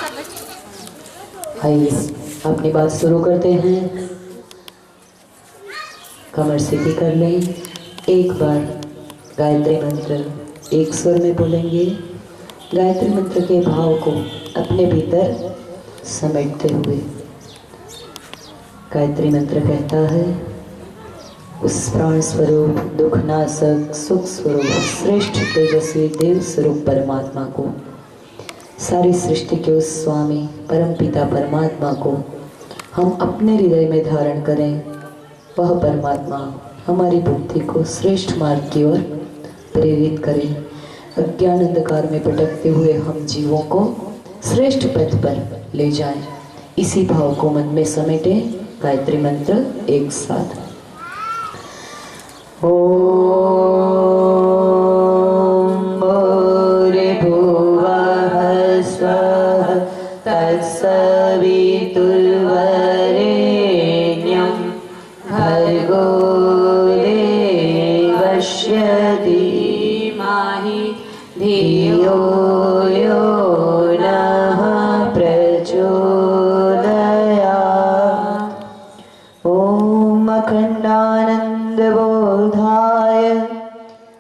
आइए अपनी बात शुरू करते हैं। कमर सीधी कर लें। एक बार गायत्री मंत्र एक स्वर में बोलेंगे। गायत्री मंत्र के भाव को अपने भीतर समेटते हुए गायत्री मंत्र कहता है, उस प्राण स्वरूप दुखनाशक सुख स्वरूप श्रेष्ठ तेजस्वी देव स्वरूप परमात्मा को, सारी सृष्टि के उस स्वामी परमपिता परमात्मा को हम अपने हृदय में धारण करें। वह परमात्मा हमारी बुद्धि को श्रेष्ठ मार्ग की ओर प्रेरित करे। अज्ञान अंधकार में भटकते हुए हम जीवों को श्रेष्ठ पथ पर ले जाएं। इसी भाव को मन में समेटे गायत्री मंत्र एक साथ।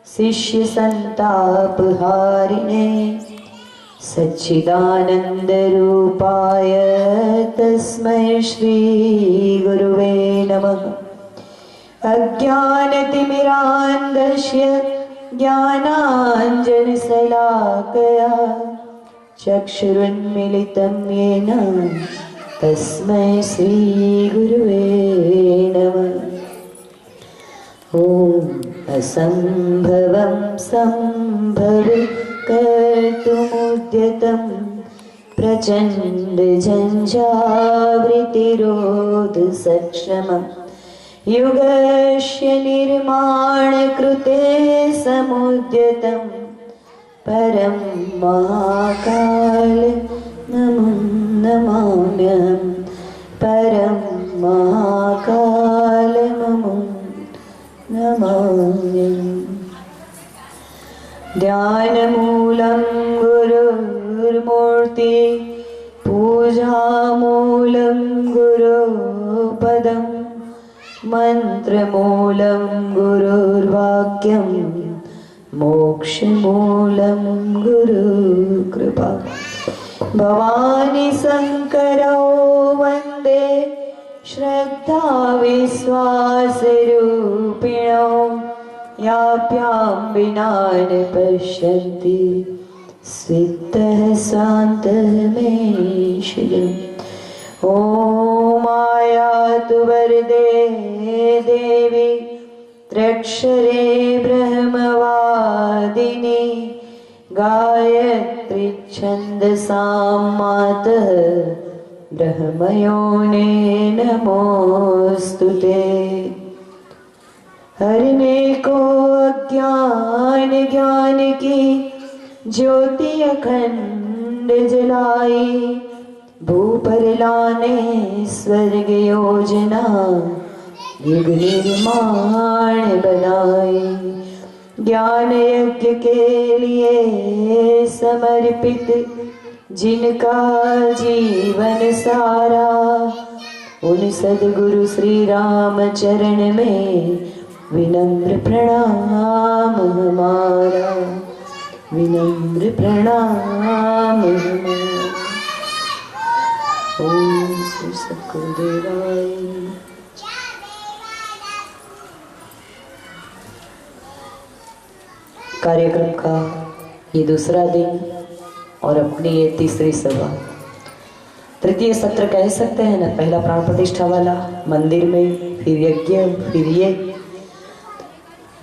शिष्य संताप हारिणे सच्चिदानंद रूपाय तस्मै श्री गुरुवे नमः। अज्ञानतिमिरान्धस्य ज्ञानाञ्जनशलाकया चक्षुरुन्मीलितं येन तस्मै श्री गुरुवे नमः। ओम असंभवं संभव कर्तुमुद्यतं प्रचंड झंझावृतिरोध सक्षमं युगस्य निर्माण कृते समुद्यतं परं महाकाल नमाम्यहं। परं महाकाल नमाम्यहम्। ध्यानमूलं गुरुर्मूर्ति पूजामूलं गुरुपदं मंत्रमूलं गुरुर्वाक्यं मोक्षमूलं गुरुकृपा। भवानी शंकरौ वन्दे श्रद्धा विश्वासरूपिणौ याभ्यां विना न पश्यन्ति स्विद्तः स्वान्तः मे शिरम्। ॐ आयातु वरदे देवी त्र्यक्षरे ब्रह्मवादिनी गायत्री छन्दसां मातः ब्रह्मयोने नमोस्तुते। हरने को अज्ञान ज्ञान की ज्योति अखंड जलाई, भूपर लाने स्वर्ग योजना युग निर्माण बनाई। ज्ञान यज्ञ के लिए समर्पित जिनका जीवन सारा, उन सद्गुरु श्री राम चरण में विनम्र प्रणाम हमारा, विनम्र प्रणाम हमारा। ओम श्री सद्गुरुदेवाय। कार्यक्रम का ये दूसरा दिन और अपनी ये तीसरी सभा, तृतीय सत्र कह सकते हैं ना। पहला प्राण प्रतिष्ठा वाला मंदिर में, फिर यज्ञ, फिर ये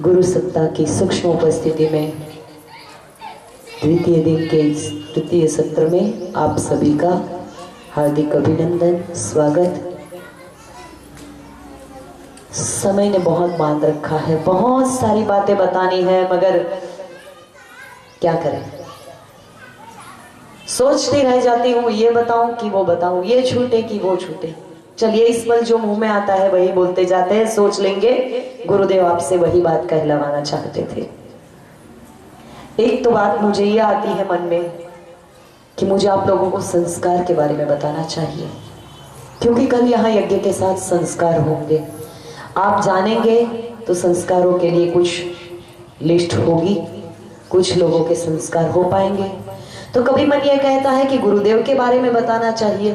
गुरु सत्ता की सूक्ष्म उपस्थिति में द्वितीय दिन के तृतीय सत्र में आप सभी का हार्दिक अभिनंदन, स्वागत। समय ने बहुत बांध रखा है, बहुत सारी बातें बतानी है, मगर क्या करें, सोचती रह जाती हूँ, ये बताऊं कि वो बताऊं, ये छूटे कि वो छूटे। चलिए इस पल जो मुंह में आता है वही बोलते जाते हैं, सोच लेंगे गुरुदेव आपसे वही बात कहलवाना चाहते थे। एक तो बात मुझे ये आती है मन में कि मुझे आप लोगों को संस्कार के बारे में बताना चाहिए, क्योंकि कल यहाँ यज्ञ के साथ संस्कार होंगे। आप जानेंगे तो संस्कारों के लिए कुछ लिस्ट होगी, कुछ लोगों के संस्कार हो पाएंगे। तो कभी मन यह कहता है कि गुरुदेव के बारे में बताना चाहिए,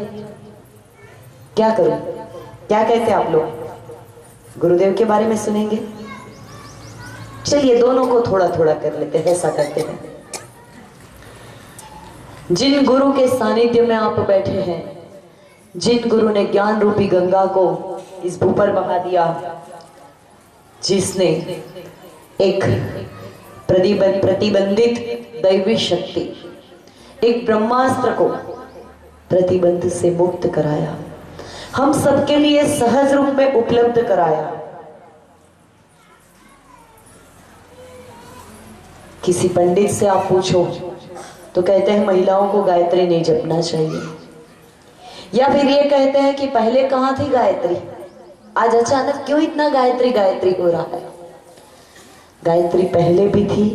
क्या करूं? क्या कहते हैं आप लोग? गुरुदेव के बारे में सुनेंगे? चलिए दोनों को थोड़ा थोड़ा कर लेते हैं, ऐसा करते हैं। जिन गुरु के सानिध्य में आप बैठे हैं, जिन गुरु ने ज्ञान रूपी गंगा को इस भू पर बहा दिया, जिसने एक प्रतिबंधित दैवी शक्ति, एक ब्रह्मास्त्र को प्रतिबंध से मुक्त कराया, हम सबके लिए सहज रूप में उपलब्ध कराया। किसी पंडित से आप पूछो तो कहते हैं महिलाओं को गायत्री नहीं जपना चाहिए, या फिर ये कहते हैं कि पहले कहाँ थी गायत्री, आज अचानक क्यों इतना गायत्री गायत्री हो रहा है। गायत्री पहले भी थी,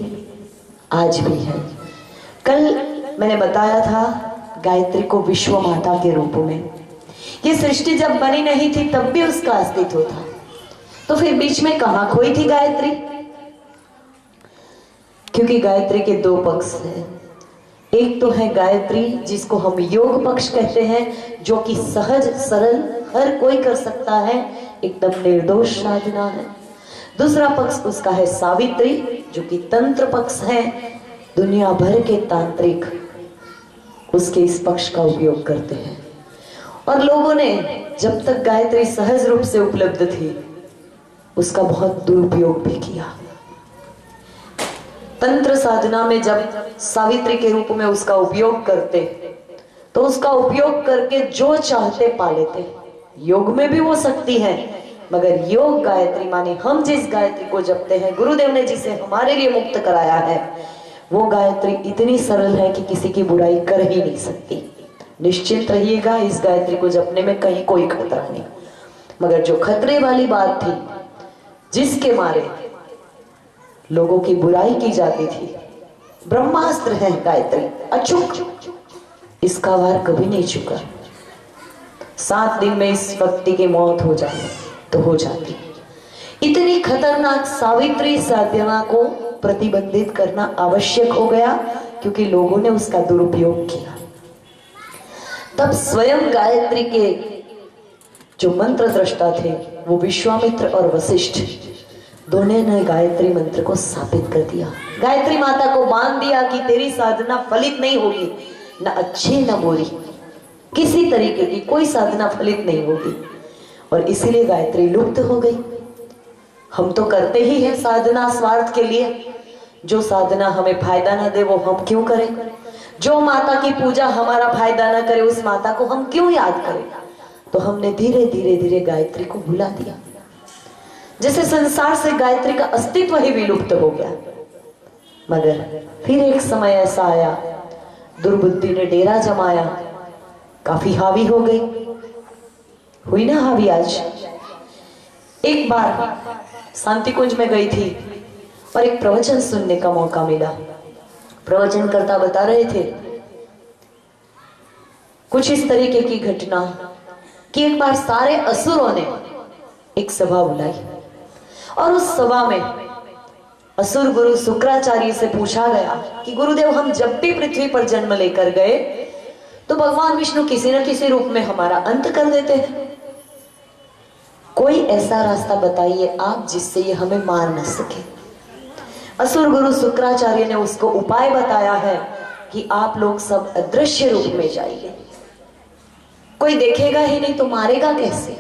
आज भी है। कल मैंने बताया था गायत्री को विश्व माता के रूप में। ये सृष्टि जब बनी नहीं थी तब भी उसका अस्तित्व था, तो फिर बीच में कहाँ खोई थी गायत्री? क्योंकि गायत्री के दो पक्ष हैं। एक तो है गायत्री जिसको हम योग पक्ष कहते हैं, जो कि सहज सरल हर कोई कर सकता है, एकदम निर्दोष साधना है। दूसरा पक्ष उसका है सावित्री, जो कि तंत्र पक्ष है। दुनिया भर के तांत्रिक उसके इस पक्ष का उपयोग करते हैं, और लोगों ने जब तक गायत्री सहज रूप से उपलब्ध थी उसका बहुत दुरुपयोग भी किया। तंत्र साधना में जब सावित्री के रूप में उसका उपयोग करते तो उसका उपयोग करके जो चाहते पा लेते। योग में भी वो शक्ति है, मगर योग गायत्री माने हम जिस गायत्री को जपते हैं, गुरुदेव ने जिसे हमारे लिए मुक्त कराया है, वो गायत्री इतनी सरल है कि किसी की बुराई कर ही नहीं सकती। निश्चिंत रहिएगा, इस गायत्री को जपने में कहीं कोई खतरा नहीं। मगर जो खतरे वाली बात थी, जिसके मारे लोगों की बुराई की जाती थी, ब्रह्मास्त्र है गायत्री, अचूक, इसका वार कभी नहीं चुका। 7 दिन में इस व्यक्ति की मौत हो जाए तो हो जाती। इतनी खतरनाक सावित्री साधना को प्रतिबंधित करना आवश्यक हो गया, क्योंकि लोगों ने उसका दुरुपयोग किया। तब स्वयं गायत्री के जो मंत्र दृष्टा थे, वो विश्वामित्र और वशिष्ठ, दोनों ने गायत्री मंत्र को स्थापित कर दिया। गायत्री माता को बांध दिया कि तेरी साधना फलित नहीं होगी, न अच्छी न बुरी, किसी तरीके की कोई साधना फलित नहीं होगी, और इसीलिए गायत्री लुप्त हो गई। हम तो करते ही हैं साधना स्वार्थ के लिए, जो साधना हमें फायदा ना दे वो हम क्यों करें? जो माता की पूजा हमारा फायदा ना करे उस माता को हम क्यों याद करें? तो हमने धीरे धीरे धीरे गायत्री को भुला दिया, जैसे संसार से गायत्री का अस्तित्व ही विलुप्त हो गया। मगर फिर एक समय ऐसा आया, दुर्बुद्धि ने डेरा जमाया, काफी हावी हो गई, हुई ना हावी। आज एक बार शांति कुंज में गई थी और एक प्रवचन सुनने का मौका मिला। प्रवचन करता बता रहे थे कुछ इस तरीके की घटना कि एक बार सारे असुरों ने एक सभा बुलाई, और उस सभा में असुर गुरु शुक्राचार्य से पूछा गया कि गुरुदेव, हम जब भी पृथ्वी पर जन्म लेकर गए तो भगवान विष्णु किसी न किसी रूप में हमारा अंत कर देते हैं। कोई ऐसा रास्ता बताइए आप जिससे ये हमें मार न सके। असुर गुरु शुक्राचार्य ने उसको उपाय बताया है कि आप लोग सब अदृश्य रूप में जाइए, कोई देखेगा ही नहीं तो मारेगा कैसे?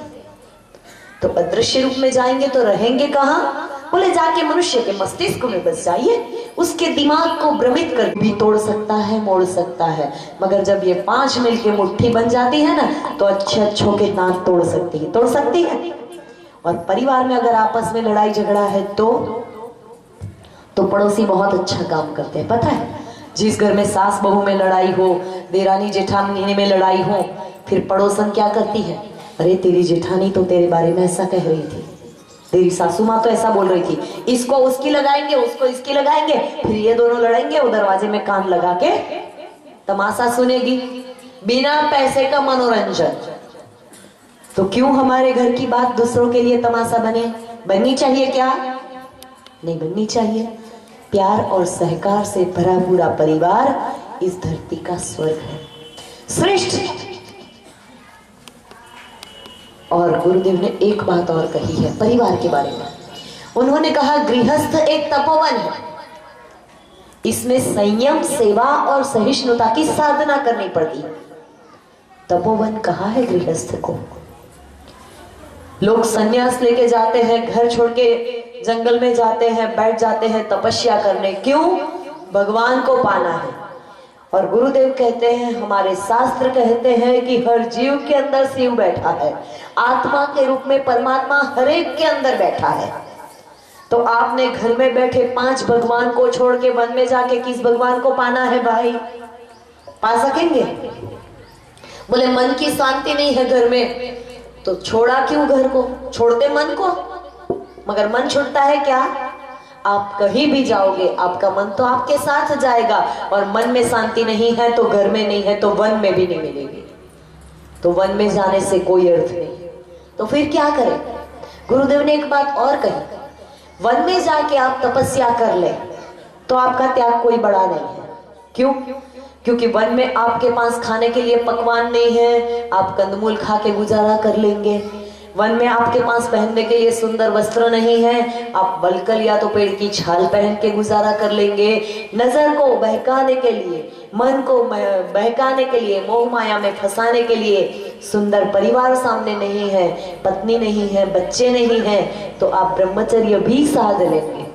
तो अदृश्य रूप में जाएंगे तो रहेंगे कहाँ? बोले जाके मनुष्य के मस्तिष्क में बस जाइए, उसके दिमाग को भ्रमित कर भी तोड़ सकता है, मोड़ सकता है, मगर जब ये 5 मिलके मुट्ठी बन जाती है ना, तो अच्छे अच्छों के दांत तोड़ सकती है। और परिवार में अगर आपस में लड़ाई झगड़ा है तो पड़ोसी बहुत अच्छा काम करते हैं, पता है? जिस घर में सास बहू में लड़ाई हो, देरानी जेठानी में लड़ाई हो, फिर पड़ोसन क्या करती है? अरे तेरी जेठानी तो तेरे बारे में ऐसा कह रही थी, तेरी सासू माँ तो ऐसा बोल रही थी, इसको उसकी लगाएंगे, उसको इसकी लगाएंगे, फिर ये दोनों लड़ेंगे, वो दरवाजे में कान लगा के तमाशा सुनेगी, बिना पैसे का मनोरंजन। तो क्यों हमारे घर की बात दूसरों के लिए तमाशा बने? बननी चाहिए क्या? नहीं बननी चाहिए। प्यार और सहकार से भरा पूरा परिवार इस धरती का स्वर्ग है, श्रेष्ठ। और गुरुदेव ने एक बात और कही है परिवार के बारे में। उन्होंने कहा गृहस्थ एक तपोवन है, इसमें संयम, सेवा और सहिष्णुता की साधना करनी पड़ती। तपोवन कहा है गृहस्थ को। लोग संन्यास लेके जाते हैं, घर छोड़ के जंगल में जाते हैं, बैठ जाते हैं तपस्या करने। क्यों? भगवान को पाना है। और गुरुदेव कहते हैं, हमारे शास्त्र कहते हैं कि हर जीव के अंदर शिव बैठा है, आत्मा के रूप में परमात्मा हर एक के अंदर बैठा है। तो आपने घर में बैठे 5 भगवान को छोड़ के वन में जाके किस भगवान को पाना है भाई? पा सकेंगे? बोले मन की शांति नहीं है घर में, तो छोड़ा क्यों घर को? छोड़ते मन को, मगर मन छूटता है क्या? आप कहीं भी जाओगे आपका मन तो आपके साथ जाएगा, और मन में शांति नहीं है तो घर में नहीं है तो वन में भी नहीं मिलेगी। तो वन में जाने से कोई अर्थ नहीं। तो फिर क्या करें? गुरुदेव ने एक बात और कही, वन में जाके आप तपस्या कर ले तो आपका त्याग कोई बड़ा नहीं है। क्यों? क्योंकि वन में आपके पास खाने के लिए पकवान नहीं है, आप कंदमूल खा के गुजारा कर लेंगे। वन में आपके पास पहनने के लिए सुंदर वस्त्र नहीं है, आप बलकल या तो पेड़ की छाल पहन के गुजारा कर लेंगे। नजर को बहकाने के लिए, मन को बहकाने के लिए, मोह माया में फंसाने के लिए सुंदर परिवार सामने नहीं है, पत्नी नहीं है, बच्चे नहीं है, तो आप ब्रह्मचर्य भी साध लेंगे।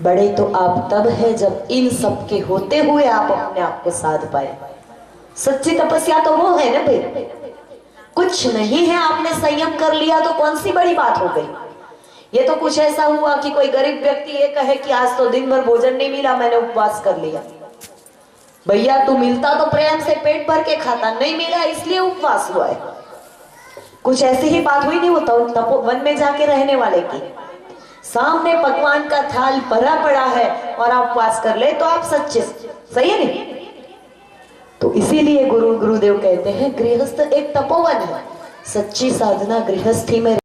बड़े तो आप तब है जब इन सब के होते हुए आप अपने आप को साध पाए। सच्ची तपस्या तो वो है ना भाई। कुछ नहीं है, आपने संयम कर लिया तो कौन सी बड़ी बात हो गई? ये तो कुछ ऐसा हुआ कि कोई गरीब व्यक्ति ये कहे कि आज तो दिन भर भोजन नहीं मिला, मैंने उपवास कर लिया। भैया तू मिलता तो प्रेम से पेट भर के खाता, नहीं मिला इसलिए उपवास हुआ है। कुछ ऐसी ही बात हुई नहीं होता तपोवन में जाके रहने वाले की। सामने पकवान का थाल भरा पड़ा है और आप उपवास कर ले तो आप सच्चे, सही है नहीं? तो इसीलिए गुरुदेव कहते हैं गृहस्थ एक तपोवन है। सच्ची साधना गृहस्थी में